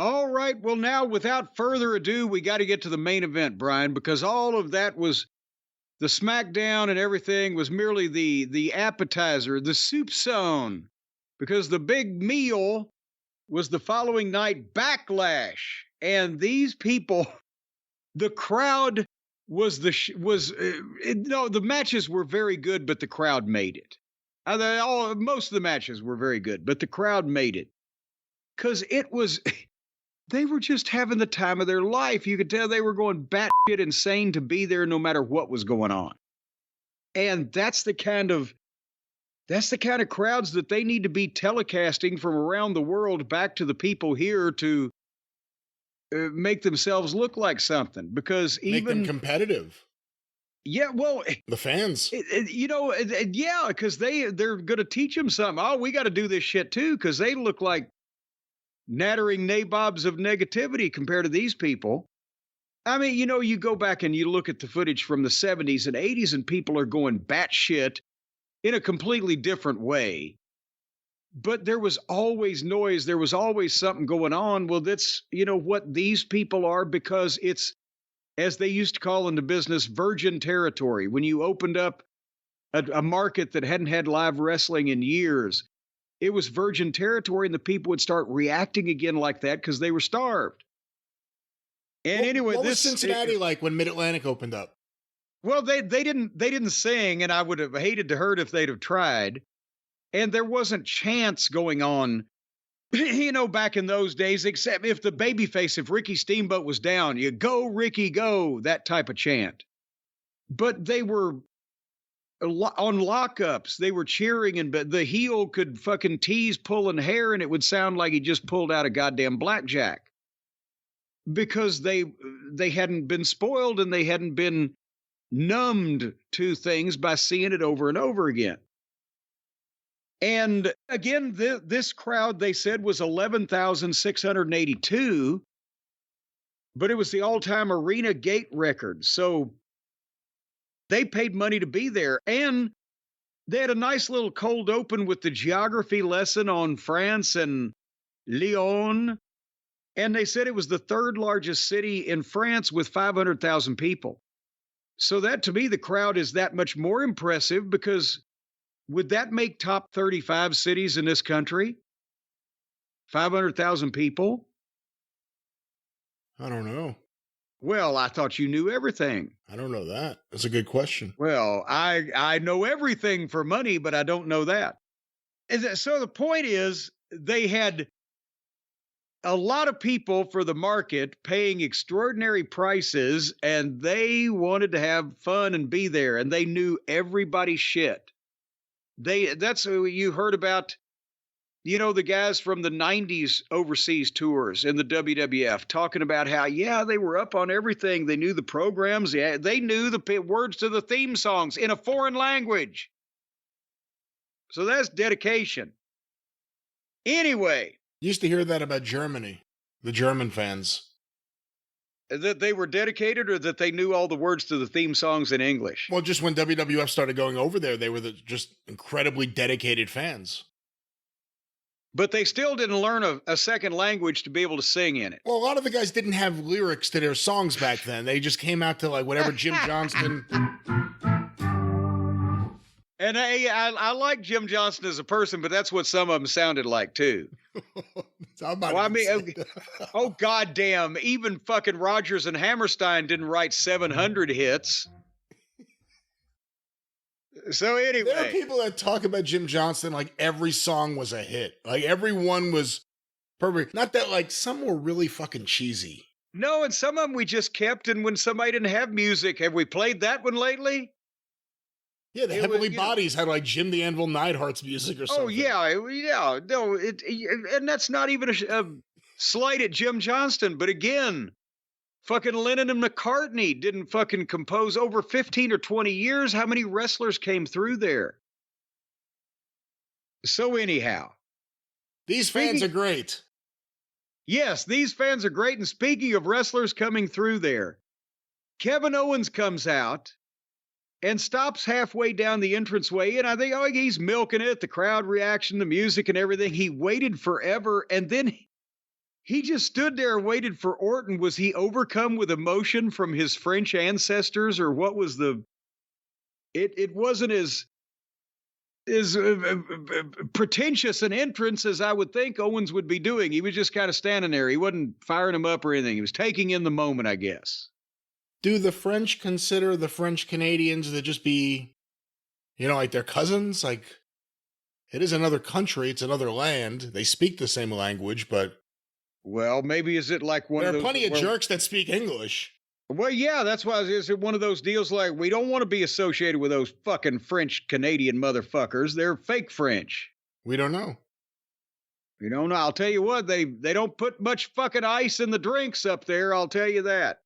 All right. Well, now, without further ado, we got to get to the main event, Brian, because all of that was the SmackDown and everything was merely the appetizer, the soup zone, because the big meal was the following night, Backlash, and these people, the crowd was the matches were very good, but the crowd made it. Most of the matches were very good, but the crowd made it because it was. They were just having the time of their life. You could tell they were going batshit insane to be there no matter what was going on. And that's the kind of crowds that they need to be telecasting from around the world back to the people here to make themselves look like something. Because make them competitive. Yeah, well, the fans, yeah, because they're going to teach them something. Oh, we got to do this shit too, because they look like nattering nabobs of negativity compared to these people. I mean, you go back and you look at the footage from the 70s and 80s, and people are going batshit in a completely different way. But there was always noise. There was always something going on. Well, that's, what these people are, because it's, as they used to call in the business, virgin territory. When you opened up a market that hadn't had live wrestling in years, it was virgin territory, and the people would start reacting again like that because they were starved. And anyway, what was Cincinnati like when Mid-Atlantic opened up? Well, they didn't sing, and I would have hated to heard if they'd have tried. And there wasn't chants going on, back in those days, except if the babyface, if Ricky Steamboat was down, you go, Ricky, go, that type of chant. But they were on lockups. They were cheering, and the heel could fucking tease pulling hair, and it would sound like he just pulled out a goddamn blackjack. Because they hadn't been spoiled, and they hadn't been numbed to things by seeing it over and over again. And again, this crowd, they said, was 11,682, but it was the all-time arena gate record. So they paid money to be there. And they had a nice little cold open with the geography lesson on France and Lyon. And they said it was the third largest city in France with 500,000 people. So that, to me, the crowd is that much more impressive, because would that make top 35 cities in this country? 500,000 people? I don't know. Well, I thought you knew everything. I don't know that. That's a good question. Well, I know everything for money, but I don't know that. So the point is, they had a lot of people for the market paying extraordinary prices, and they wanted to have fun and be there, and they knew everybody's shit. That's who you heard about, the guys from the 90s overseas tours in the WWF talking about how, they were up on everything. They knew the programs. Yeah, they knew the words to the theme songs in a foreign language. So that's dedication. Anyway. You used to hear that about Germany, the German fans. That they were dedicated, or that they knew all the words to the theme songs in English? Well, just when WWF started going over there, they were just incredibly dedicated fans. But they still didn't learn a second language to be able to sing in it. Well, a lot of the guys didn't have lyrics to their songs back then. They just came out to like whatever Jim Johnston. And I like Jim Johnston as a person, but that's what some of them sounded like too. Goddamn! Even fucking Rodgers and Hammerstein didn't write 700 hits. So anyway, there are people that talk about Jim Johnston like every song was a hit, like everyone was perfect. Not that, like, some were really fucking cheesy. No, and some of them we just kept. And when somebody didn't have music, have we played that one lately? Yeah, the Heavenly Bodies had like Jim the Anvil Neidhart's music or something. Oh yeah. No, and that's not even a slight at Jim Johnston. But again, fucking Lennon and McCartney didn't fucking compose over 15 or 20 years. How many wrestlers came through there? So anyhow, these fans are great. Yes, these fans are great. And speaking of wrestlers coming through there, Kevin Owens comes out and stops halfway down the entranceway. And I think, he's milking it, the crowd reaction, the music and everything. He waited forever. And then He just stood there and waited for Orton. Was he overcome with emotion from his French ancestors, or what was the? It wasn't as pretentious an entrance as I would think Owens would be doing. He was just kind of standing there. He wasn't firing him up or anything. He was taking in the moment, I guess. Do the French consider the French Canadians to just be, like their cousins? Like, it is another country. It's another land. They speak the same language, but... Well, maybe is it like one of those... There are plenty of jerks that speak English. Well, yeah, that's why is it one of those deals like, we don't want to be associated with those fucking French Canadian motherfuckers. They're fake French. We don't know. You don't know. I'll tell you what, they don't put much fucking ice in the drinks up there, I'll tell you that.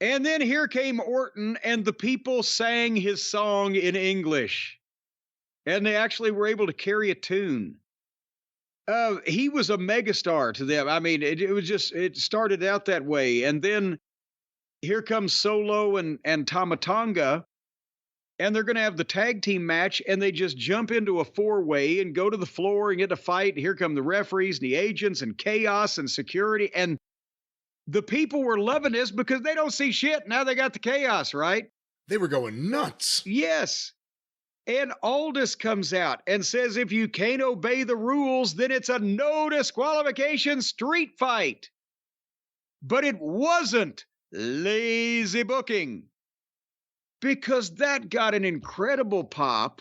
And then here came Orton, and the people sang his song in English. And they actually were able to carry a tune. He was a megastar to them. I mean, it started out that way. And then here comes Solo and Tama Tonga, and they're going to have the tag team match, and they just jump into a four-way and go to the floor and get a fight. Here come the referees and the agents and chaos and security. And the people were loving this because they don't see shit. Now they got the chaos, right? They were going nuts. Yes. And Aldous comes out and says, if you can't obey the rules, then it's a no disqualification street fight. But it wasn't lazy booking, because that got an incredible pop.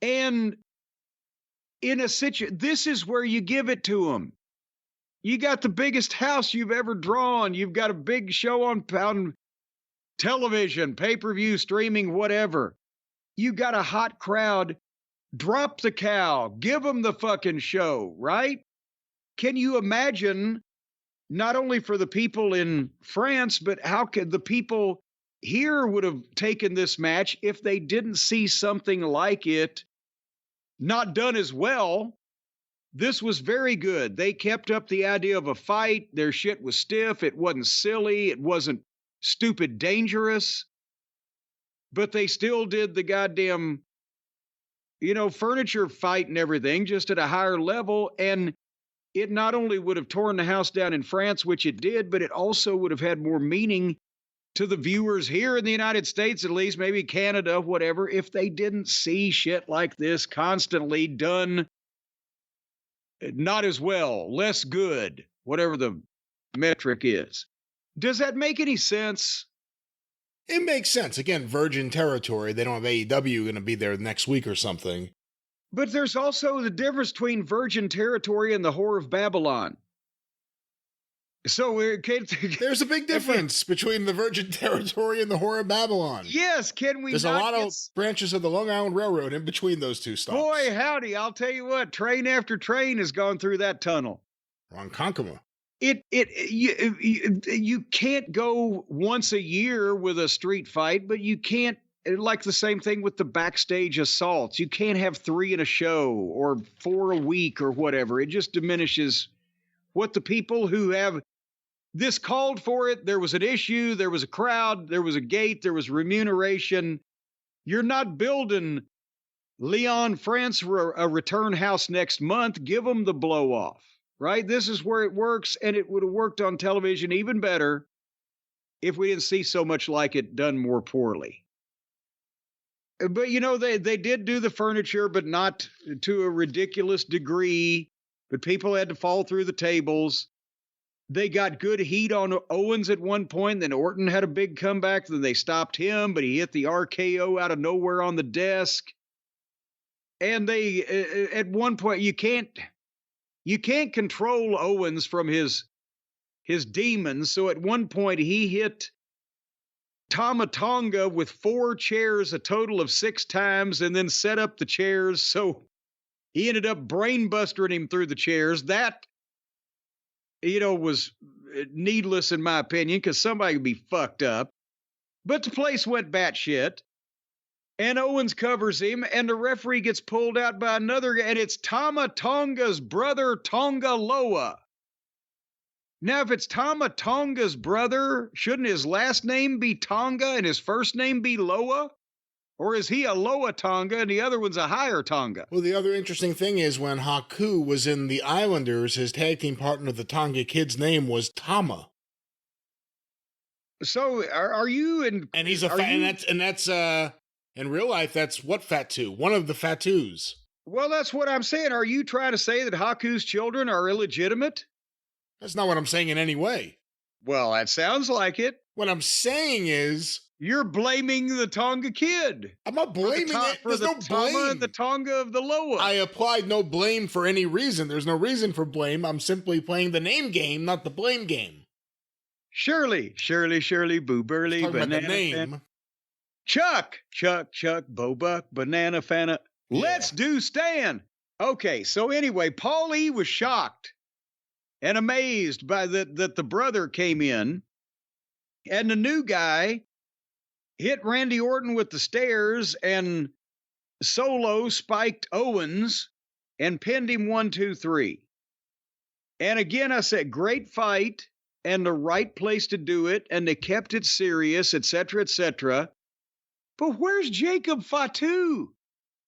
And in a situation, this is where you give it to them. You got the biggest house you've ever drawn. You've got a big show on television, pay-per-view, streaming, whatever. You got a hot crowd. Drop the cow. Give them the fucking show, right? Can you imagine, not only for the people in France, but how could the people here would have taken this match if they didn't see something like it not done as well? This was very good. They kept up the idea of a fight. Their shit was stiff. It wasn't silly. It wasn't stupid dangerous. But they still did the goddamn, furniture fight and everything, just at a higher level. And it not only would have torn the house down in France, which it did, but it also would have had more meaning to the viewers here in the United States, at least, maybe Canada, whatever, if they didn't see shit like this constantly done not as well, less good, whatever the metric is. Does that make any sense? It makes sense. Again, virgin territory. They don't have AEW going to be there next week or something. But there's also the difference between virgin territory and the Whore of Babylon. So there's a big difference between the virgin territory and the Whore of Babylon. Yes, can we? There's a lot of branches of the Long Island Railroad in between those two stops. Boy, howdy! I'll tell you what, train after train has gone through that tunnel. Ronkonkoma. You can't go once a year with a street fight, but you can't, like the same thing with the backstage assaults. You can't have 3 in a show or 4 a week or whatever. It just diminishes what the people who have this called for it. There was an issue, there was a crowd, there was a gate, there was remuneration. You're not building Lyon, France, a return house next month. Give them the blow off. Right? This is where it works, and it would have worked on television even better if we didn't see so much like it done more poorly. But, they did do the furniture, but not to a ridiculous degree. But people had to fall through the tables. They got good heat on Owens at one point. Then Orton had a big comeback. Then they stopped him, but he hit the RKO out of nowhere on the desk. And they, at one point, you can't control Owens from his demons. So at one point he hit Tama Tonga with 4 chairs, a total of 6 times, and then set up the chairs. So he ended up brainbustering him through the chairs. That, was needless in my opinion, because somebody could be fucked up. But the place went batshit. And Owens covers him, and the referee gets pulled out by another guy, and it's Tama Tonga's brother, Tonga Loa. Now, if it's Tama Tonga's brother, shouldn't his last name be Tonga and his first name be Loa? Or is he a lower Tonga and the other one's a higher Tonga? Well, the other interesting thing is when Haku was in the Islanders, his tag team partner, the Tonga Kid's name was Tama. So are you in? And he's and that's in real life, that's what Fatu? One of the Fatus. Well, that's what I'm saying. Are you trying to say that Haku's children are illegitimate? That's not what I'm saying in any way. Well, that sounds like it. What I'm saying is you're blaming the Tonga Kid. I'm not blaming it. There's no blame. And the Tonga of the Loa. I applied no blame for any reason. There's no reason for blame. I'm simply playing the name game, not the blame game. Shirley, Boo Burley, Banana Fan. Chuck, Bobuck, Banana Fana. Yeah. Let's do Stan. Okay, so anyway, Paul E. was shocked and amazed by that the brother came in, and the new guy hit Randy Orton with the stairs, and Solo spiked Owens and pinned him 1, 2, 3. And again, I said, great fight and the right place to do it, and they kept it serious, etc., etc. But where's Jacob Fatu?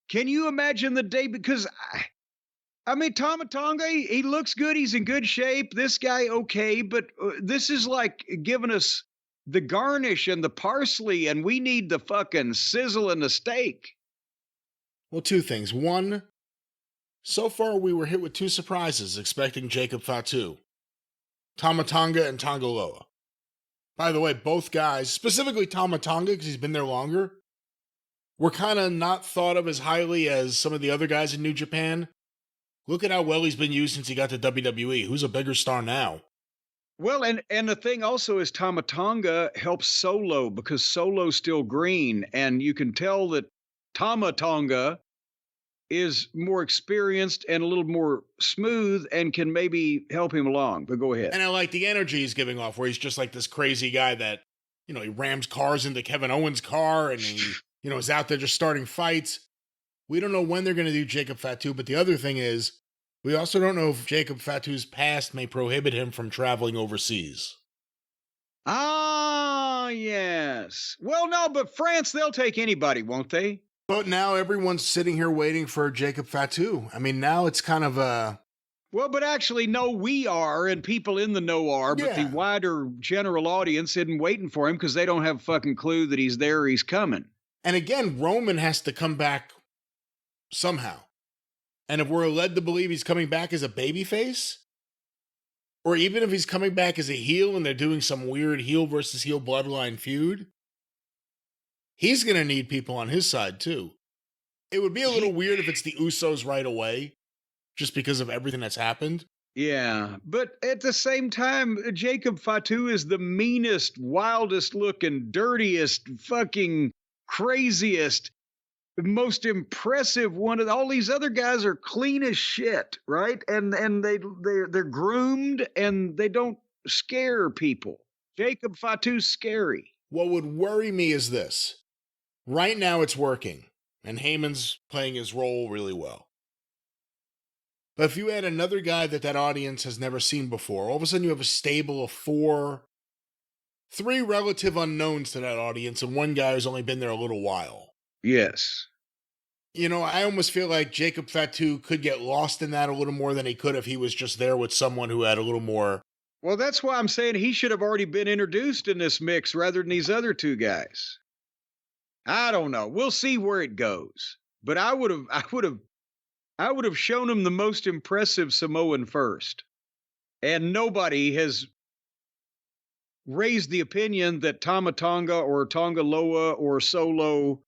Can you imagine the day? Because I mean, Tama Tonga, he looks good. He's in good shape. This guy, okay. But this is like giving us the garnish and the parsley, and we need the fucking sizzle and the steak. Well, two things. One, so far we were hit with 2 surprises expecting Jacob Fatu. Tama Tonga and Tonga Loa. By the way, both guys, specifically Tama Tonga, because he's been there longer, were kind of not thought of as highly as some of the other guys in New Japan. Look at how well he's been used since he got to WWE. Who's a bigger star now? Well, and the thing also is Tama Tonga helps Solo because Solo's still green, and you can tell that Tama Tonga is more experienced and a little more smooth and can maybe help him along. But go ahead. And I like the energy he's giving off, where he's just like this crazy guy that, you know, he rams cars into Kevin Owens' car and he, you know, is out there just starting fights. We don't know when they're going to do Jacob Fatu, but the other thing is, we also don't know if Jacob Fatu's past may prohibit him from traveling overseas. Ah, yes. Well, no, but France, they'll take anybody, won't they? But now everyone's sitting here waiting for Jacob Fatu. I mean, now it's kind of a... Well, but actually, no, we are, and people in the know are, but the wider general audience isn't waiting for him because they don't have a fucking clue that he's there or he's coming. And again, Roman has to come back somehow. And if we're led to believe he's coming back as a babyface, or even if he's coming back as a heel and they're doing some weird heel versus heel bloodline feud, he's going to need people on his side too. It would be a little weird if it's the Usos right away, just because of everything that's happened. Yeah, but at the same time, Jacob Fatu is the meanest, wildest looking, dirtiest, fucking craziest, most impressive one. All these other guys are clean as shit, right? And they're groomed and they don't scare people. Jacob Fatu's scary. What would worry me is this. Right now it's working, and Heyman's playing his role really well. But if you add another guy that audience has never seen before, all of a sudden you have a stable of 3 relative unknowns to that audience, and one guy who's only been there a little while. Yes. You know, I almost feel like Jacob Fatu could get lost in that a little more than he could if he was just there with someone who had a little more... Well, that's why I'm saying he should have already been introduced in this mix rather than these other 2 guys. I don't know. We'll see where it goes. But I would have shown him the most impressive Samoan first. And nobody has raised the opinion that Tama Tonga or Tonga Loa or Solo,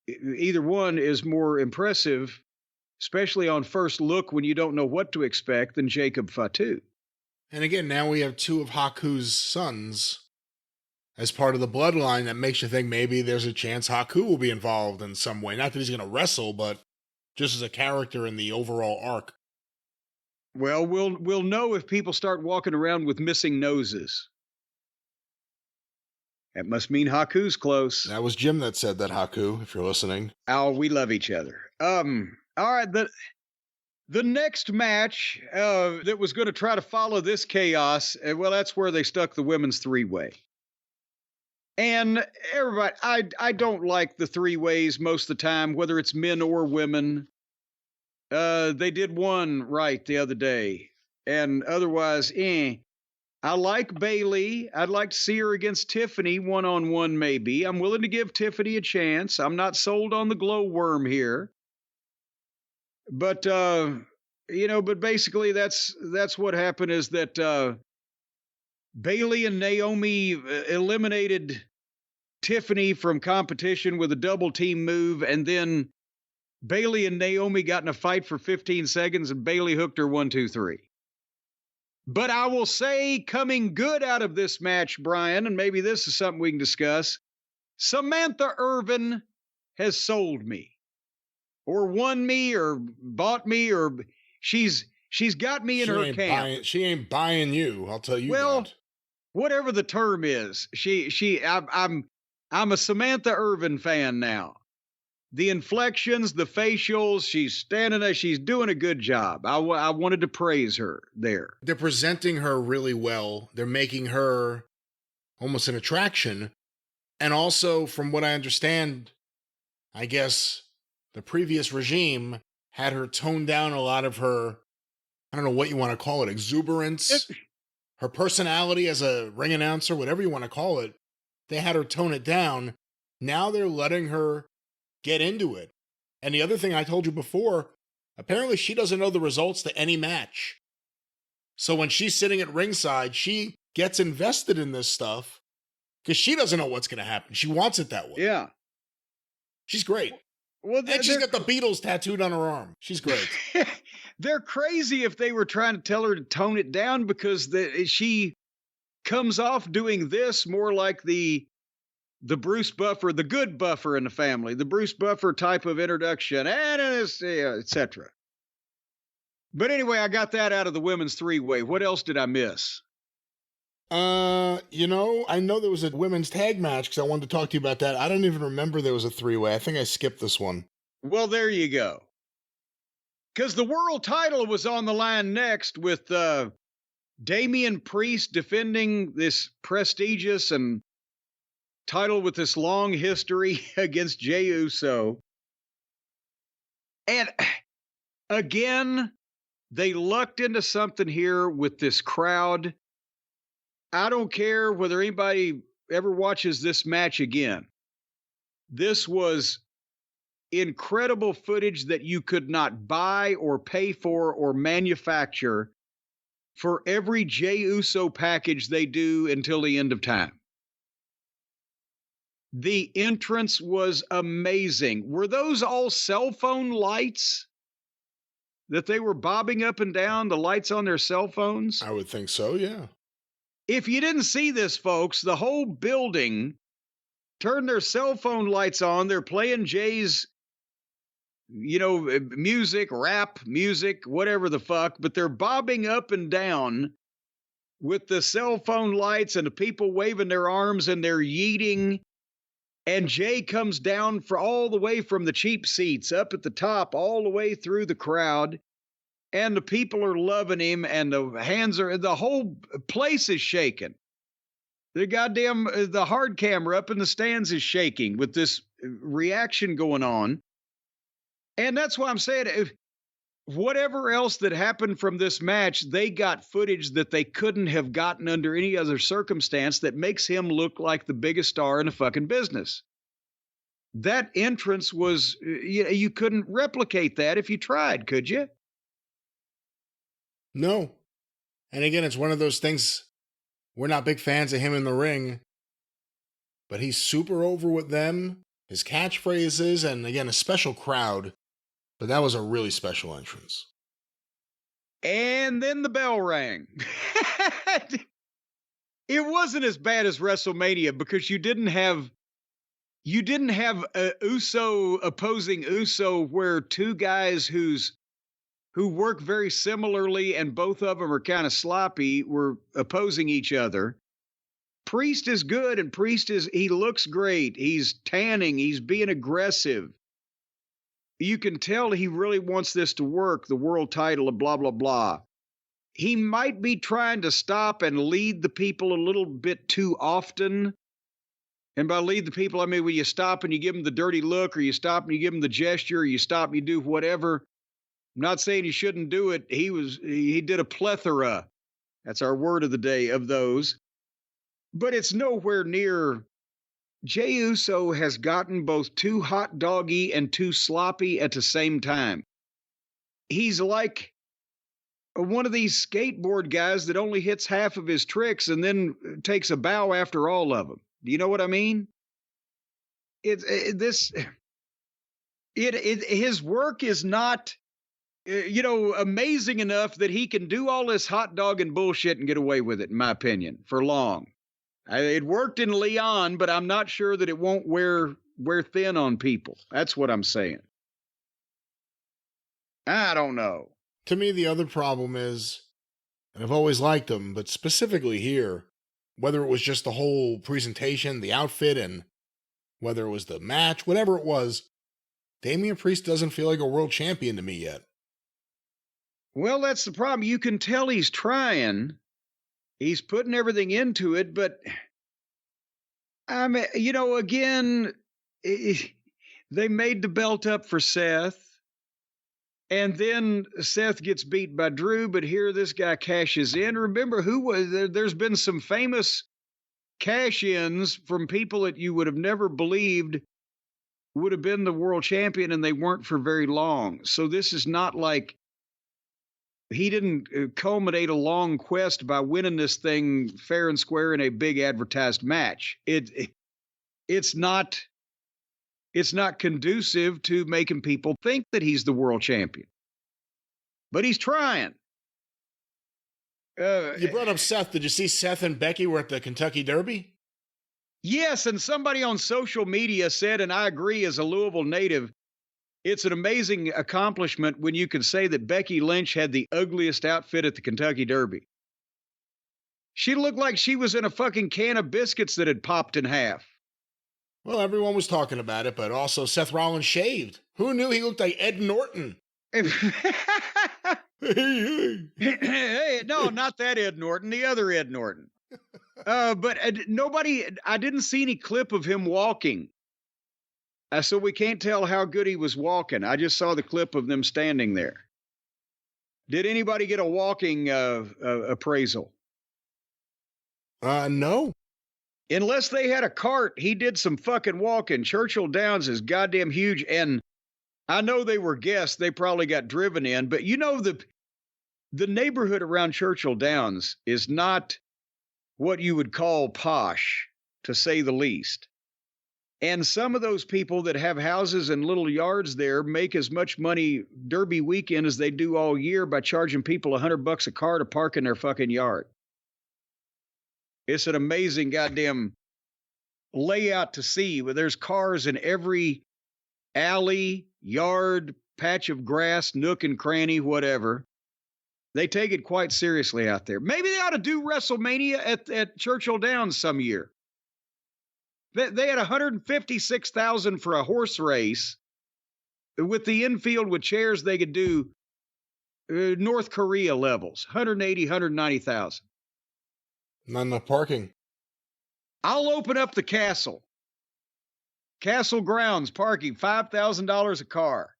either one is more impressive, especially on first look when you don't know what to expect, than Jacob Fatu. And again, now we have 2 of Haku's sons as part of the bloodline that makes you think maybe there's a chance Haku will be involved in some way. Not that he's going to wrestle, but just as a character in the overall arc. Well, we'll know if people start walking around with missing noses. That must mean Haku's close. That was Jim that said that, Haku, if you're listening. Oh, we love each other. All right, the next match that was going to try to follow this chaos, well, that's where they stuck the women's 3-way. And everybody, I don't like the three ways most of the time, whether it's men or women. They did one right the other day, and otherwise, I like Bailey. I'd like to see her against Tiffany one-on-one, maybe. I'm willing to give Tiffany a chance. I'm not sold on the glowworm here. But but basically that's what happened is that Bailey and Naomi eliminated Tiffany from competition with a double team move, and then Bailey and Naomi got in a fight for 15 seconds, and Bailey hooked her 1, 2, 3. But I will say, coming good out of this match, Brian, and maybe this is something we can discuss, Samantha Irvin has sold me, or won me, or bought me, or she's got me in her camp. She ain't buying you, I'll tell you that. Whatever the term is, I'm a Samantha Irvin fan now. The inflections, the facials, she's standing there, she's doing a good job. I wanted to praise her there. They're presenting her really well. They're making her almost an attraction. And also, from what I understand, I guess the previous regime had her tone down a lot of her, I don't know what you want to call it, exuberance, her personality as a ring announcer, whatever you want to call it. They had her tone it down. Now they're letting her get into it. And the other thing I told you before, apparently she doesn't know the results to any match. So when she's sitting at ringside, she gets invested in this stuff because she doesn't know what's going to happen. She wants it that way. Yeah. She's great. Well, and she's got the Beatles tattooed on her arm. She's great. They're crazy if they were trying to tell her to tone it down, because she comes off doing this more like the Bruce Buffer, the good Buffer in the family, the Bruce Buffer type of introduction, and etc. But anyway, I got that out of the women's three-way. What else did I miss? I know there was a women's tag match because I wanted to talk to you about that. I don't even remember there was a three-way. I think I skipped this one. Well, there you go. Because the world title was on the line next with Damian Priest defending this prestigious and title with this long history against Jey Uso. And again, they lucked into something here with this crowd. I don't care whether anybody ever watches this match again. This was incredible footage that you could not buy or pay for or manufacture for every Jey Uso package they do until the end of time. The entrance was amazing. Were those all cell phone lights that they were bobbing up and down, the lights on their cell phones? I would think so, yeah. If you didn't see this, folks, the whole building turned their cell phone lights on. They're playing Jay's, music, rap music, whatever the fuck, but they're bobbing up and down with the cell phone lights and the people waving their arms and they're yeeting. And Jay comes down for all the way from the cheap seats up at the top, all the way through the crowd. And the people are loving him, and the whole place is shaking. The hard camera up in the stands is shaking with this reaction going on. And that's why I'm saying, whatever else that happened from this match, they got footage that they couldn't have gotten under any other circumstance that makes him look like the biggest star in the fucking business. That entrance was, you couldn't replicate that if you tried, could you? No. And again, it's one of those things, we're not big fans of him in the ring, but he's super over with them, his catchphrases, and again, a special crowd. But that was a really special entrance. And then the bell rang. It wasn't as bad as WrestleMania because you didn't have Uso opposing Uso, where two guys who work very similarly and both of them are kind of sloppy were opposing each other. Priest is good, and he looks great. He's tanning. He's being aggressive. You can tell he really wants this to work, the world title of blah, blah, blah. He might be trying to stop and lead the people a little bit too often. And by lead the people, I mean when you stop and you give them the dirty look, or you stop and you give them the gesture, or you stop and you do whatever. I'm not saying you shouldn't do it. He did a plethora. That's our word of the day of those. But it's nowhere near. Jey Uso has gotten both too hot doggy and too sloppy at the same time. He's like one of these skateboard guys that only hits half of his tricks and then takes a bow after all of them. Do you know what I mean? His work is not, amazing enough that he can do all this hot dog and bullshit and get away with it, in my opinion, for long. It worked in Leon, but I'm not sure that it won't wear thin on people. That's what I'm saying. I don't know. To me, the other problem is, and I've always liked him, but specifically here, whether it was just the whole presentation, the outfit, and whether it was the match, whatever it was, Damian Priest doesn't feel like a world champion to me yet. Well, that's the problem. You can tell he's trying. He's putting everything into it, but I mean, again, they made the belt up for Seth. And then Seth gets beat by Drew, but here this guy cashes in. Remember there's been some famous cash-ins from people that you would have never believed would have been the world champion, and they weren't for very long. So this is not like he didn't culminate a long quest by winning this thing fair and square in a big advertised match. It's not conducive to making people think that he's the world champion. But he's trying. You brought up Seth. Did you see Seth and Becky were at the Kentucky Derby? Yes, and somebody on social media said, and I agree as a Louisville native, it's an amazing accomplishment when you can say that Becky Lynch had the ugliest outfit at the Kentucky Derby. She looked like she was in a fucking can of biscuits that had popped in half. Well, everyone was talking about it, but also Seth Rollins shaved. Who knew he looked like Ed Norton? Hey, no, not that Ed Norton, the other Ed Norton. But I didn't see any clip of him walking. So we can't tell how good he was walking. I just saw the clip of them standing there. Did anybody get a walking appraisal? No. Unless they had a cart, he did some fucking walking. Churchill Downs is goddamn huge, and I know they were guests. They probably got driven in, but the neighborhood around Churchill Downs is not what you would call posh, to say the least. And some of those people that have houses and little yards there make as much money Derby weekend as they do all year by charging people $100 a car to park in their fucking yard. It's an amazing goddamn layout to see, where there's cars in every alley, yard, patch of grass, nook and cranny, whatever. They take it quite seriously out there. Maybe they ought to do WrestleMania at Churchill Downs some year. They had $156,000 for a horse race. With the infield with chairs, they could do North Korea levels, 180, 190,000. Not enough parking. I'll open up the castle. Castle grounds, parking, $5,000 a car.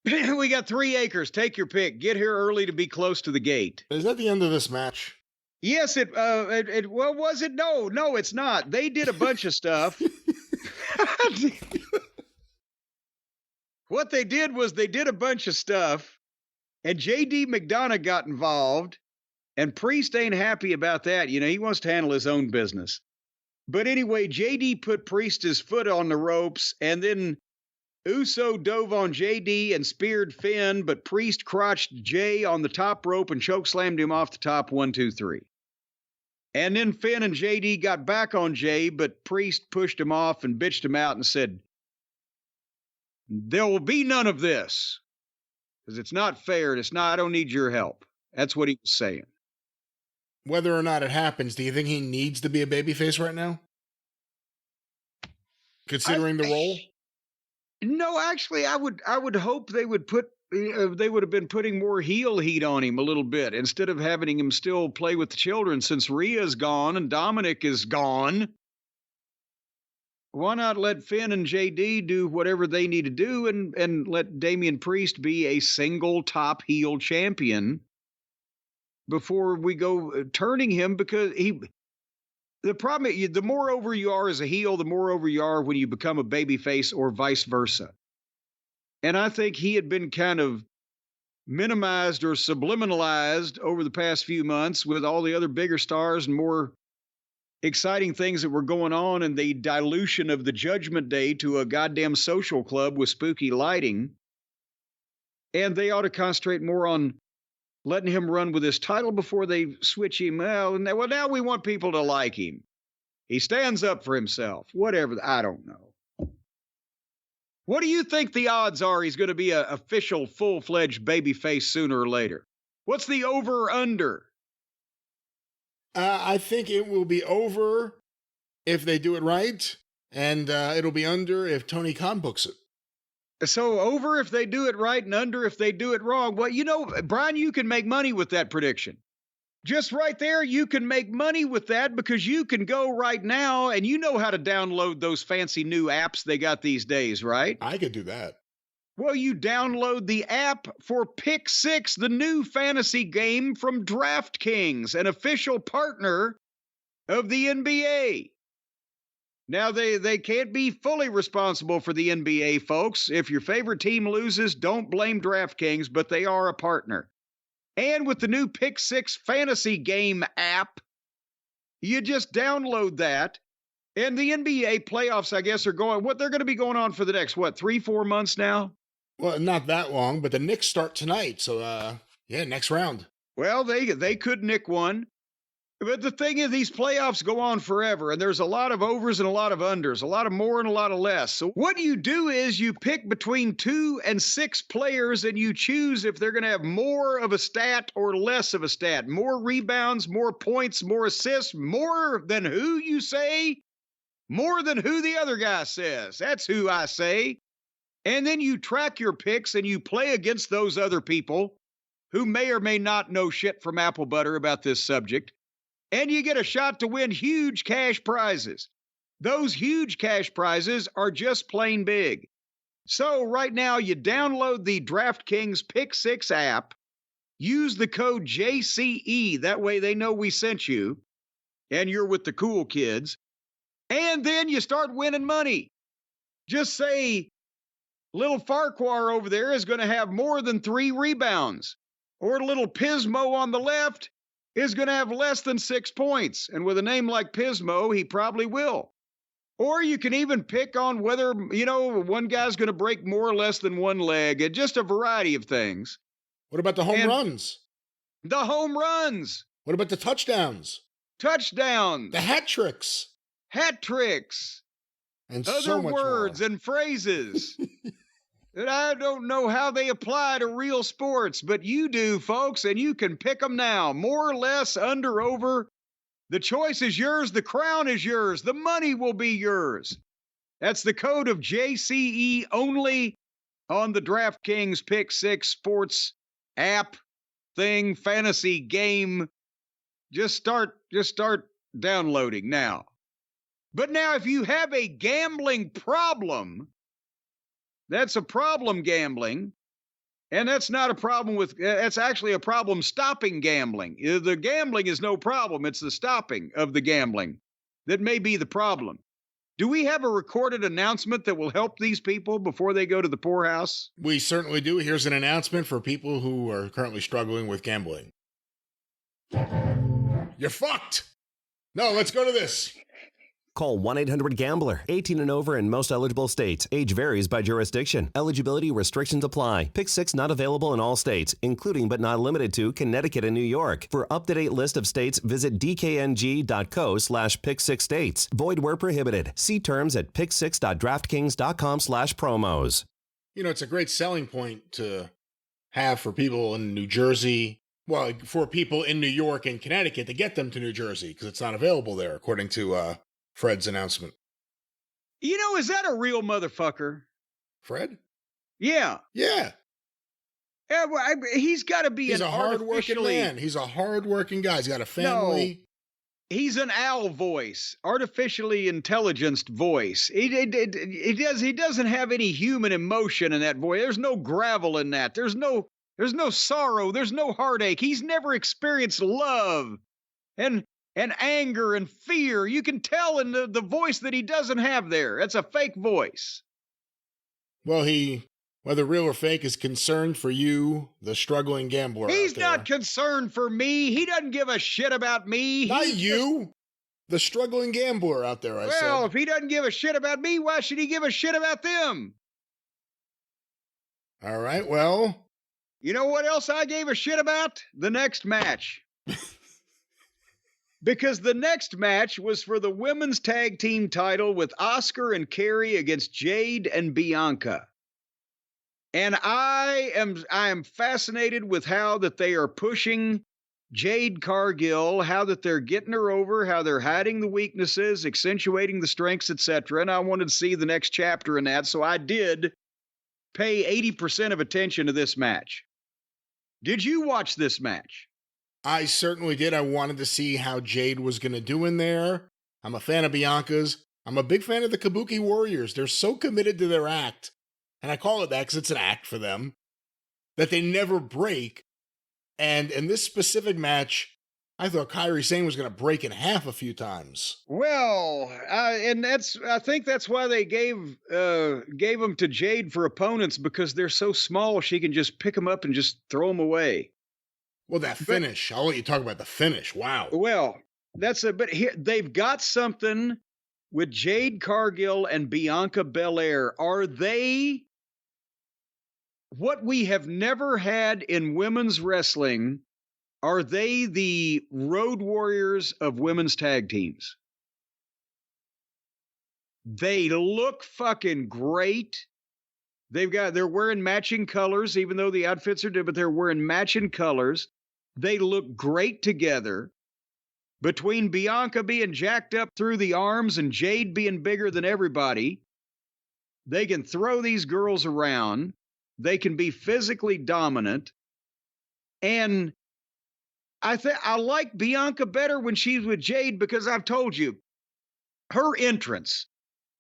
We got 3 acres. Take your pick. Get here early to be close to the gate. Is that the end of this match? Yes, well, was it? No, it's not. They did a bunch of stuff. What they did was they did a bunch of stuff, and J.D. McDonough got involved, and Priest ain't happy about that. He wants to handle his own business. But anyway, J.D. put Priest's foot on the ropes, and then Uso dove on J.D. and speared Finn, but Priest crotched Jay on the top rope and chokeslammed him off the top 1, 2, 3. And then Finn and J.D. got back on Jay, but Priest pushed him off and bitched him out and said, "There will be none of this, because it's not fair, and I don't need your help." That's what he was saying. Whether or not it happens, do you think he needs to be a babyface right now? Considering the role? No, actually, I would hope they would have been putting more heel heat on him a little bit instead of having him still play with the children, since Rhea's gone and Dominic is gone. Why not let Finn and JD do whatever they need to do and let Damian Priest be a single top heel champion before we go turning him? Because the problem, the more over you are as a heel, the more over you are when you become a babyface or vice versa. And I think he had been kind of minimized or subliminalized over the past few months with all the other bigger stars and more exciting things that were going on, and the dilution of the Judgment Day to a goddamn social club with spooky lighting. And they ought to concentrate more on letting him run with his title before they switch him. Well, now we want people to like him. He stands up for himself. Whatever. I don't know. What do you think the odds are he's going to be an official, full-fledged babyface sooner or later? What's the over-under? I think it will be over if they do it right, and it'll be under if Tony Khan books it. So over if they do it right and under if they do it wrong. Well, you know, Brian, you can make money with that prediction. Just right there, you can make money with that because you can go right now and you know how to download those fancy new apps they got these days, right? I could do that. Well, you download the app for Pick Six, the new fantasy game from DraftKings, an official partner of the NBA. Now, they can't be fully responsible for the NBA, folks. If your favorite team loses, don't blame DraftKings, but they are a partner. And with the new Pick Six fantasy game app, you just download that. And the NBA playoffs, I guess, are going, they're going to be going on for the next, 3-4 months now? Well, not that long, but the Knicks start tonight. So, next round. Well, they could nick one. But the thing is, these playoffs go on forever, and there's a lot of overs and a lot of unders, a lot of more and a lot of less. So what you do is you pick between 2 and 6 players, and you choose if they're going to have more of a stat or less of a stat. More rebounds, more points, more assists, more than who you say, more than who the other guy says. That's who I say. And then you track your picks, and you play against those other people who may or may not know shit from apple butter about this subject. And you get a shot to win huge cash prizes. Those huge cash prizes are just plain big. So right now, you download the DraftKings Pick Six app, use the code JCE, that way they know we sent you, and you're with the cool kids, and then you start winning money. Just say, little Farquhar over there is going to have more than 3 rebounds, or little Pismo on the left is going to have less than 6 points. And with a name like Pismo, he probably will. Or you can even pick on whether, one guy's going to break more or less than one leg, and just a variety of things. What about the home runs? The home runs. What about the touchdowns? Touchdowns. The hat tricks. Hat tricks. And other so much words more. And phrases. And I don't know how they apply to real sports, but you do, folks, and you can pick them now. More or less, under, over. The choice is yours. The crown is yours. The money will be yours. That's the code of JCE only on the DraftKings Pick Six Sports app thing, fantasy game. Just start downloading now. But now, if you have a gambling problem, that's a problem gambling, and that's not a problem that's actually a problem stopping gambling. The gambling is no problem. It's the stopping of the gambling that may be the problem. Do we have a recorded announcement that will help these people before they go to the poorhouse? We certainly do. Here's an announcement for people who are currently struggling with gambling. You're fucked. No, let's go to this. Call 1-800-GAMBLER. 18 and over in most eligible states. Age varies by jurisdiction. Eligibility restrictions apply. Pick Six not available in all states, including but not limited to Connecticut and New York. For up-to-date list of states, visit dkng.co/pick6states. Void where prohibited. See terms at pick6.draftkings.com/promos. It's a great selling point to have for people in New Jersey. Well, for people in New York and Connecticut to get them to New Jersey because it's not available there, according to Fred's announcement. Is that a real motherfucker? Fred? Yeah. Yeah. Yeah, he's got to be He's a hard-working man. He's a hard-working guy. He's got a family. He's an owl voice, artificially intelligenced voice. He doesn't have any human emotion in that voice. There's no gravel in that. There's no sorrow. There's no heartache. He's never experienced love and anger and fear. You can tell in the voice that he doesn't have there. That's a fake voice. Well, he, whether real or fake, is concerned for you, the struggling gambler. He's not concerned for me. He doesn't give a shit about me. Not you, the struggling gambler out there, I said. Well, if he doesn't give a shit about me, why should he give a shit about them? All right, well. You know what else I gave a shit about? The next match. Because the next match was for the women's tag team title with Asuka and Kerry against Jade and Bianca. And I am fascinated with how that they are pushing Jade Cargill, how that they're getting her over, how they're hiding the weaknesses, accentuating the strengths, etc. And I wanted to see the next chapter in that, so I did pay 80% of attention to this match. Did you watch this match? I certainly did. I wanted to see how Jade was going to do in there. I'm a fan of Bianca's. I'm a big fan of the Kabuki Warriors. They're so committed to their act, and I call it that because it's an act for them, that they never break. And in this specific match, I thought Kairi Sane was going to break in half a few times. Well, I think that's why they gave them to Jade for opponents, because they're so small she can just pick them up and just throw them away. Well, that finish. I'll let you talk about the finish. Wow. Well, but here they've got something with Jade Cargill and Bianca Belair. Are they what we have never had in women's wrestling? Are they the Road Warriors of women's tag teams? They look fucking great. They're wearing matching colors, even though the outfits are different, but they're wearing matching colors. They look great together. Between Bianca being jacked up through the arms and Jade being bigger than everybody, they can throw these girls around. They can be physically dominant. And I like Bianca better when she's with Jade, because I've told you, her entrance,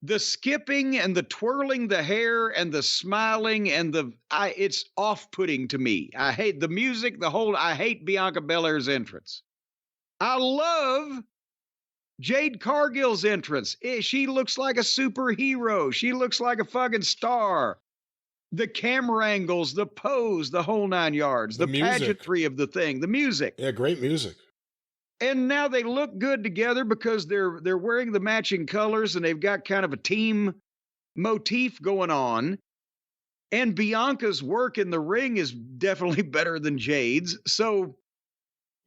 the skipping and the twirling the hair and the smiling and it's off-putting to me. I hate the music, I hate Bianca Belair's entrance. I love Jade Cargill's entrance. She looks like a superhero. She looks like a fucking star. The camera angles, the pose, the whole 9 yards, the pageantry of the thing, the music. Yeah, great music. And now they look good together because they're wearing the matching colors and they've got kind of a team motif going on. And Bianca's work in the ring is definitely better than Jade's. So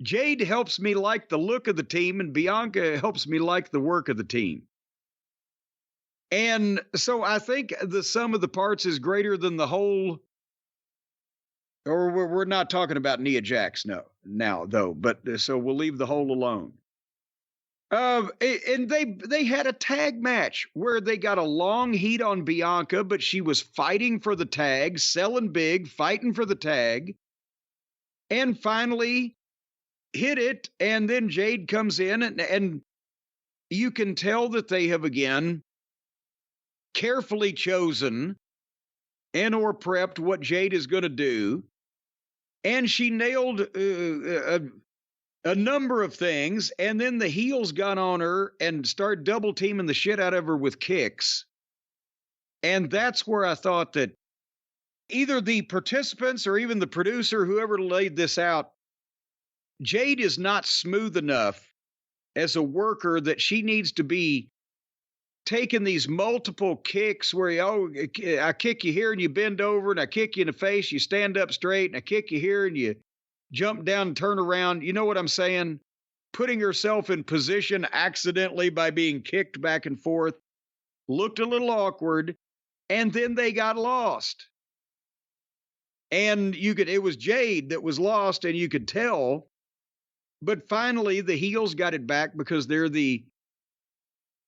Jade helps me like the look of the team, and Bianca helps me like the work of the team. And so I think the sum of the parts is greater than the whole. Or we're not talking about Nia Jax now, though. But so we'll leave the whole alone. And they had a tag match where they got a long heat on Bianca, but she was fighting for the tag, selling big, fighting for the tag, and finally hit it. And then Jade comes in, and you can tell that they have again carefully chosen and or prepped what Jade is going to do. And she nailed a number of things. And then the heels got on her and started double teaming the shit out of her with kicks. And that's where I thought that either the participants or even the producer, whoever laid this out, Jade is not smooth enough as a worker that she needs to be taking these multiple kicks where I kick you here and you bend over, and I kick you in the face, you stand up straight, and I kick you here and you jump down and turn around. You know what I'm saying? Putting herself in position accidentally by being kicked back and forth looked a little awkward, and then they got lost. And it was Jade that was lost, and you could tell. But finally, the heels got it back because they're the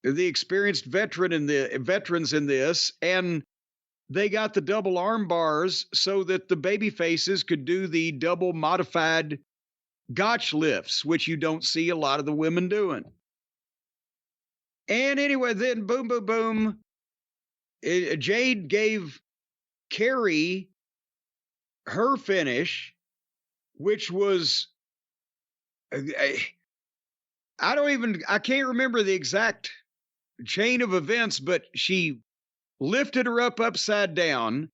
experienced veterans in this, and they got the double arm bars so that the baby faces could do the double modified gotch lifts, which you don't see a lot of the women doing. And anyway, then boom, boom, boom. Jade gave Carrie her finish, which was, I can't remember the exact chain of events, but she lifted her up upside down,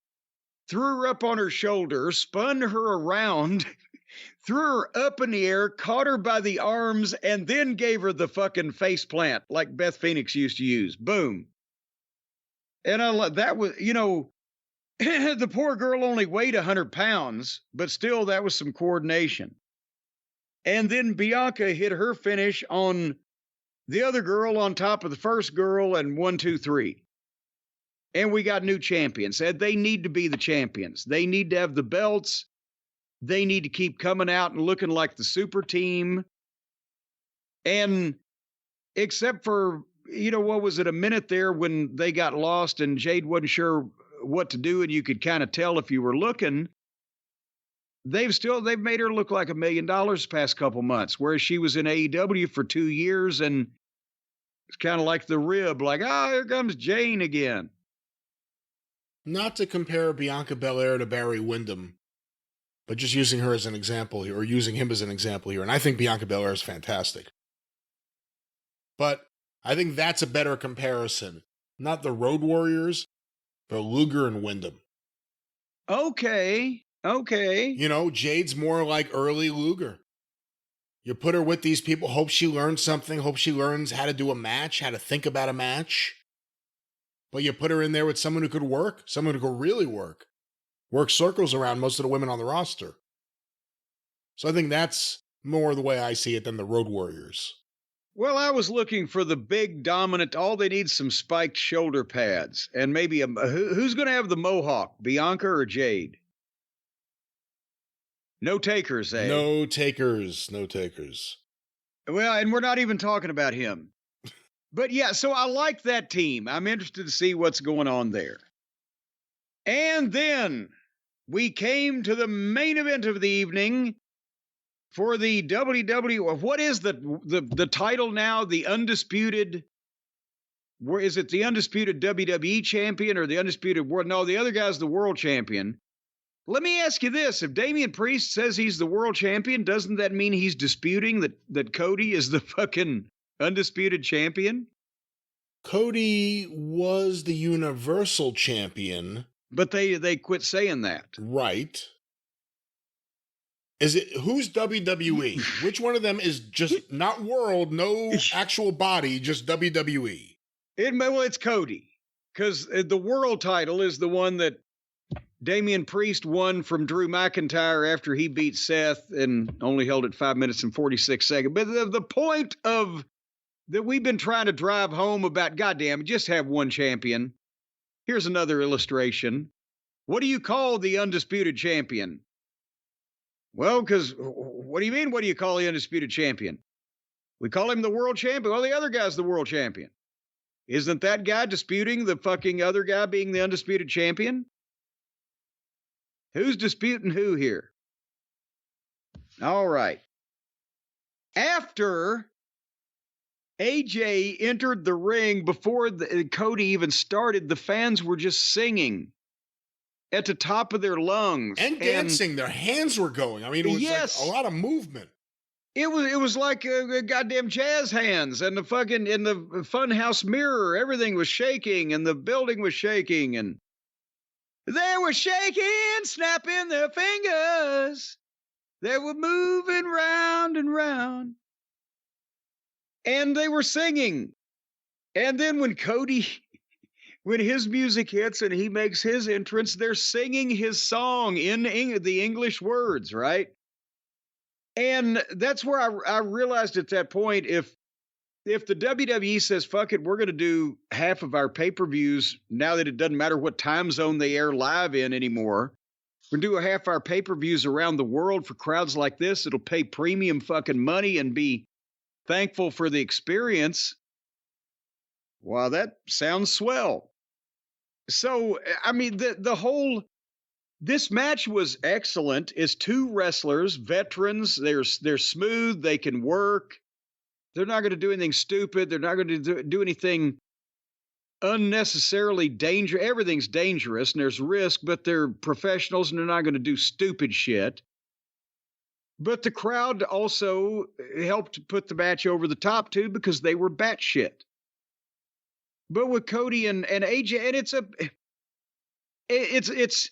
threw her up on her shoulder, spun her around, threw her up in the air, caught her by the arms, and then gave her the fucking face plant like Beth Phoenix used to use. Boom. And that was, the poor girl only weighed 100 pounds, but still that was some coordination. And then Bianca hit her finish on the other girl on top of the first girl, and 1, 2, 3. And we got new champions. And they need to be the champions. They need to have the belts. They need to keep coming out and looking like the super team. And except for, what was it, a minute there when they got lost and Jade wasn't sure what to do, and you could kind of tell if you were looking, they've made her look like $1 million the past couple months, whereas she was in AEW for 2 years, and it's kind of like the rib, like, here comes Jane again. Not to compare Bianca Belair to Barry Windham, but just using her as an example here, or using him as an example here, and I think Bianca Belair is fantastic. But I think that's a better comparison. Not the Road Warriors, but Luger and Windham. Okay. Jade's more like early Luger. You put her with these people, hope she learns something, hope she learns how to do a match, how to think about a match. But you put her in there with someone who could work, someone who could really work circles around most of the women on the roster. So I think that's more the way I see it than the Road Warriors. Well, I was looking for the big, dominant, all they need some spiked shoulder pads. And maybe, who's going to have the mohawk, Bianca or Jade? No takers, eh? No takers. Well, and we're not even talking about him. But yeah, so I like that team. I'm interested to see what's going on there. And then we came to the main event of the evening for the WWE. What is the title now? The undisputed. Where is it? The undisputed WWE champion or the undisputed world? No, the other guy's the world champion. Let me ask you this. If Damian Priest says he's the world champion, doesn't that mean he's disputing that Cody is the fucking undisputed champion? Cody was the Universal Champion. But they quit saying that. Right. Who's WWE? Which one of them is just not world, no actual body, just WWE? It's Cody. Because the world title is the one that Damian Priest won from Drew McIntyre after he beat Seth and only held it 5 minutes and 46 seconds. But the point of that we've been trying to drive home about, goddamn, just have one champion. Here's another illustration. What do you call the undisputed champion? Well, because what do you mean? What do you call the undisputed champion? We call him the world champion. Well, the other guy's the world champion. Isn't that guy disputing the fucking other guy being the undisputed champion? Who's disputing who here? All right. After AJ entered the ring, before Cody even started, the fans were just singing at the top of their lungs. And dancing. Their hands were going. I mean, it was like a lot of movement. It was like goddamn jazz hands, and the fucking in the funhouse mirror, everything was shaking, and the building was shaking, and they were shaking, snapping their fingers. They were moving round and round. And they were singing. And then when his music hits and he makes his entrance, they're singing his song in the English words, right? And that's where I realized at that point, if the WWE says, fuck it, we're going to do half of our pay-per-views now that it doesn't matter what time zone they air live in anymore. We're going to do half our pay-per-views around the world for crowds like this. It'll pay premium fucking money and be thankful for the experience. Wow, that sounds swell. So, I mean, the whole This match was excellent. It's two wrestlers, veterans. They're smooth. They can work. They're not going to do anything stupid. They're not going to do anything unnecessarily dangerous. Everything's dangerous and there's risk, but they're professionals and they're not going to do stupid shit. But the crowd also helped put the match over the top too, because they were batshit. But with Cody and AJ, and it's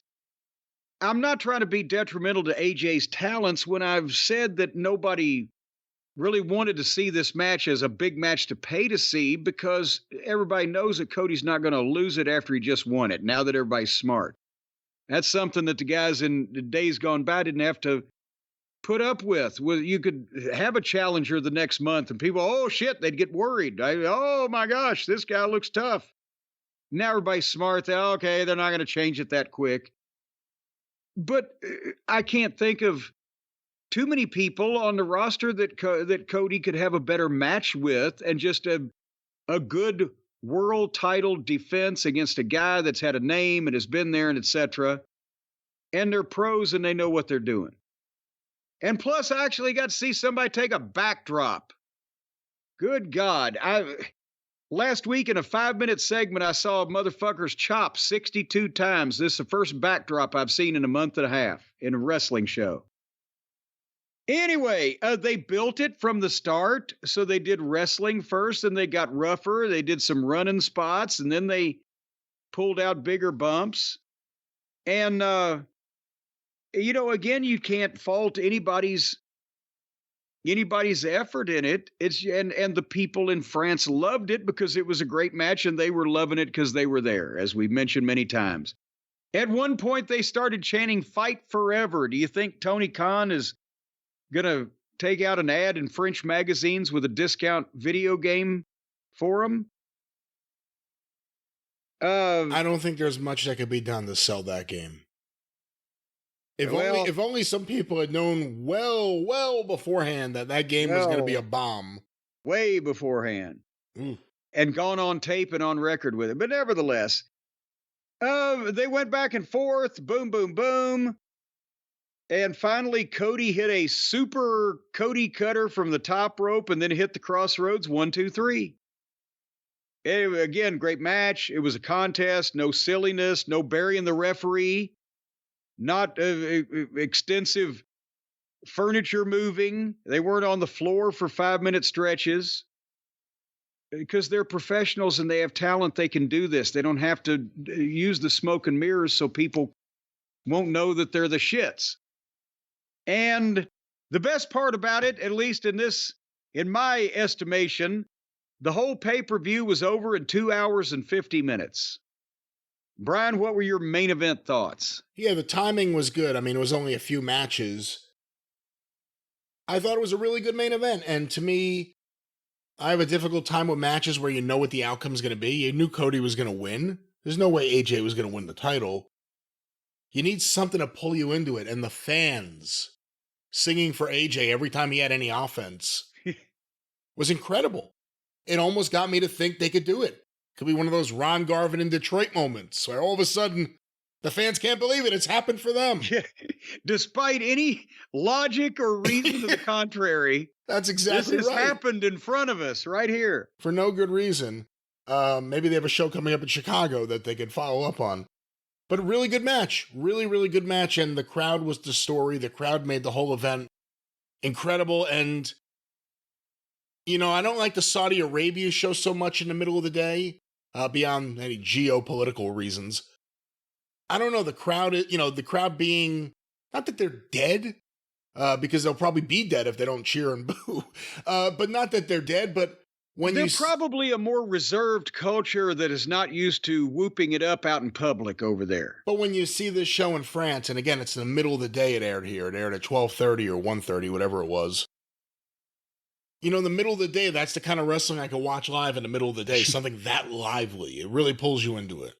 I'm not trying to be detrimental to AJ's talents when I've said that nobody really wanted to see this match as a big match to pay to see, because everybody knows that Cody's not going to lose it after he just won it, now that everybody's smart. That's something that the guys in the days gone by didn't have to put up with. Well, you could have a challenger the next month and people, oh shit, they'd get worried. Oh my gosh, this guy looks tough. Now everybody's smart. Okay, they're not going to change it that quick. But I can't think of too many people on the roster that Cody could have a better match with, and just a good world title defense against a guy that's had a name and has been there and etc. And they're pros and they know what they're doing. And plus, I actually got to see somebody take a backdrop. Good God. Last week in a 5-minute segment, I saw a motherfucker's chop 62 times. This is the first backdrop I've seen in a month and a half in a wrestling show. Anyway, they built it from the start. So they did wrestling first, and they got rougher. They did some running spots, and then they pulled out bigger bumps. And, again, you can't fault anybody's effort in it. And the people in France loved it because it was a great match, and they were loving it because they were there, as we've mentioned many times. At one point, they started chanting "Fight Forever." Do you think Tony Khan is going to take out an ad in French magazines with a discount video game for them? I don't think there's much that could be done to sell that game. If only some people had known well beforehand that game was going to be a bomb. Way beforehand. And gone on tape and on record with it. But nevertheless, they went back and forth, boom, boom, boom. And finally, Cody hit a super Cody cutter from the top rope and then hit the crossroads, 1, 2, 3. Again, great match. It was a contest, no silliness, no burying the referee, not extensive furniture moving. They weren't on the floor for 5-minute stretches because they're professionals and they have talent. They can do this. They don't have to use the smoke and mirrors so people won't know that they're the shits. And the best part about it, at least in my estimation, the whole pay-per-view was over in 2 hours and 50 minutes. Brian, what were your main event thoughts? Yeah, the timing was good. I mean, it was only a few matches. I thought it was a really good main event. And to me, I have a difficult time with matches where you know what the outcome's going to be. You knew Cody was going to win. There's no way AJ was going to win the title. You need something to pull you into it. And the fans singing for AJ every time he had any offense was incredible. It almost got me to think they could do it. Could be one of those Ron Garvin in Detroit moments where all of a sudden the fans can't believe it. It's happened for them. Yeah. Despite any logic or reason to the contrary. That's exactly right. This has happened in front of us right here. For no good reason. Maybe they have a show coming up in Chicago that they could follow up on. But a really good match. Really, really good match. And the crowd was the story. The crowd made the whole event incredible. And, I don't like the Saudi Arabia show so much in the middle of the day, beyond any geopolitical reasons. I don't know, the crowd being, not that they're dead, because they'll probably be dead if they don't cheer and boo, but not that they're dead, but they're probably a more reserved culture that is not used to whooping it up out in public over there. But when you see this show in France, and again, it's in the middle of the day it aired here. It aired at 12:30 or 1:30, whatever it was. In the middle of the day, that's the kind of wrestling I could watch live in the middle of the day, something that lively. It really pulls you into it.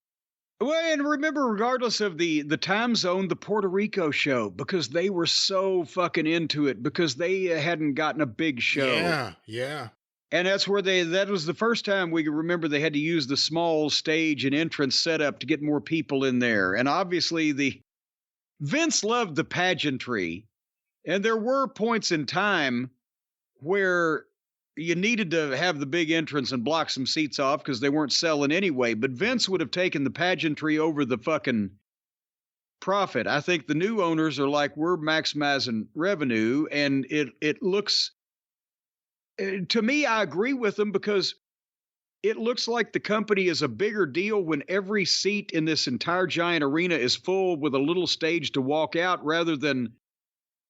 Well, and remember, regardless of the time zone, the Puerto Rico show, because they were so fucking into it, because they hadn't gotten a big show. Yeah. And that's where that was the first time we could remember they had to use the small stage and entrance setup to get more people in there. And obviously the Vince loved the pageantry, and there were points in time where you needed to have the big entrance and block some seats off because they weren't selling anyway. But Vince would have taken the pageantry over the fucking profit. I think the new owners are like, we're maximizing revenue, and it looks, to me, I agree with them because it looks like the company is a bigger deal when every seat in this entire giant arena is full with a little stage to walk out rather than,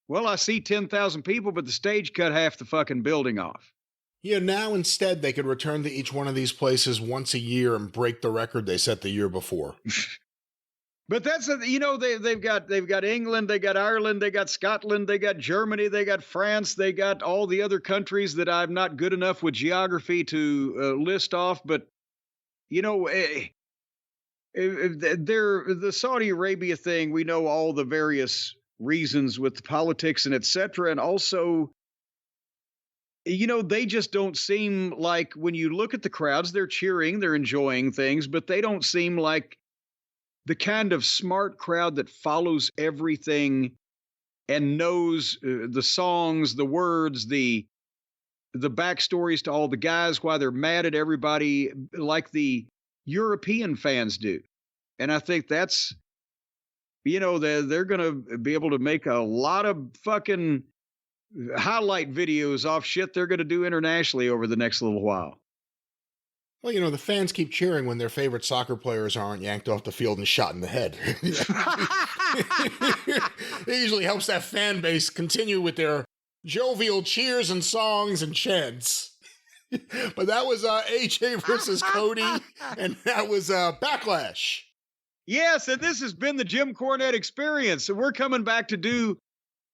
well, I see 10,000 people, but the stage cut half the fucking building off. Yeah, now instead they could return to each one of these places once a year and break the record they set the year before. But that's, they've got England, they got Ireland, they got Scotland, they got Germany, they got France, they got all the other countries that I'm not good enough with geography to list off. But, the Saudi Arabia thing, we know all the various reasons with the politics and et cetera. And also, they just don't seem like, when you look at the crowds, they're cheering, they're enjoying things, but they don't seem like the kind of smart crowd that follows everything and knows the songs, the words, the backstories to all the guys, why they're mad at everybody like the European fans do. And I think that's, they're going to be able to make a lot of fucking highlight videos off shit they're going to do internationally over the next little while. Well, the fans keep cheering when their favorite soccer players aren't yanked off the field and shot in the head. It usually helps that fan base continue with their jovial cheers and songs and chants. But that was AJ versus Cody, and that was Backlash. Yes, and this has been the Jim Cornette Experience. So we're coming back to do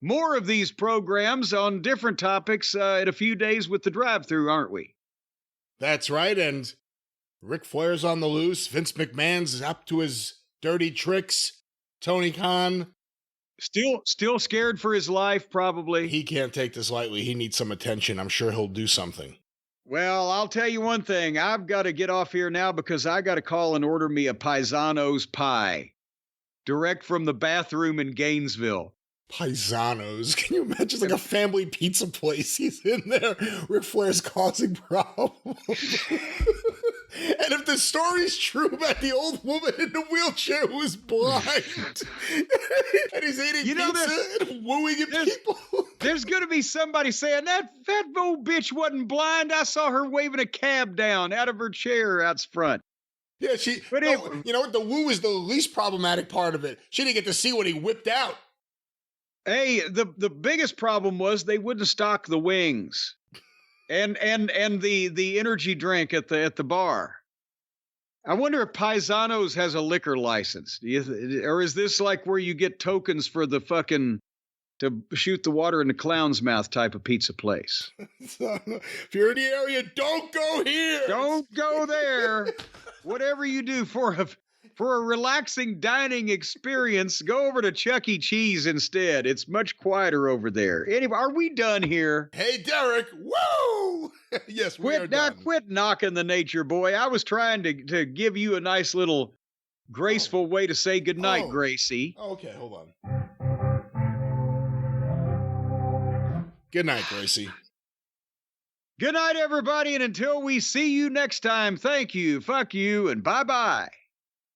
more of these programs on different topics in a few days with the Drive-Thru, aren't we? That's right, and Ric Flair's on the loose. Vince McMahon's up to his dirty tricks. Tony Khan. Still scared for his life, probably. He can't take this lightly. He needs some attention. I'm sure he'll do something. Well, I'll tell you one thing. I've got to get off here now because I got to call and order me a Paisano's pie. Direct from the bathroom in Gainesville. Paisanos. Can you imagine? It's like a family pizza place. He's in there. Ric Flair's causing problems. And if the story's true about the old woman in the wheelchair who was blind, and he's eating pizza and wooing people. There's going to be somebody saying, that old bitch wasn't blind. I saw her waving a cab down out of her chair out front. Yeah, you know what? The woo is the least problematic part of it. She didn't get to see what he whipped out. Hey, the biggest problem was they wouldn't stock the wings and the energy drink at the bar. I wonder if Paisanos has a liquor license. Or is this like where you get tokens for the fucking to shoot the water in the clown's mouth type of pizza place? If you're in the area, don't go here. Don't go there. Whatever you do for a relaxing dining experience, go over to Chuck E. Cheese instead. It's much quieter over there. Anyway, are we done here? Hey, Derek. Woo! Yes, we are done. Quit knocking the nature boy. I was trying to give you a nice little graceful way to say goodnight, Gracie. Okay, hold on. Good night, Gracie. Good night, everybody, and until we see you next time, thank you, fuck you, and bye-bye.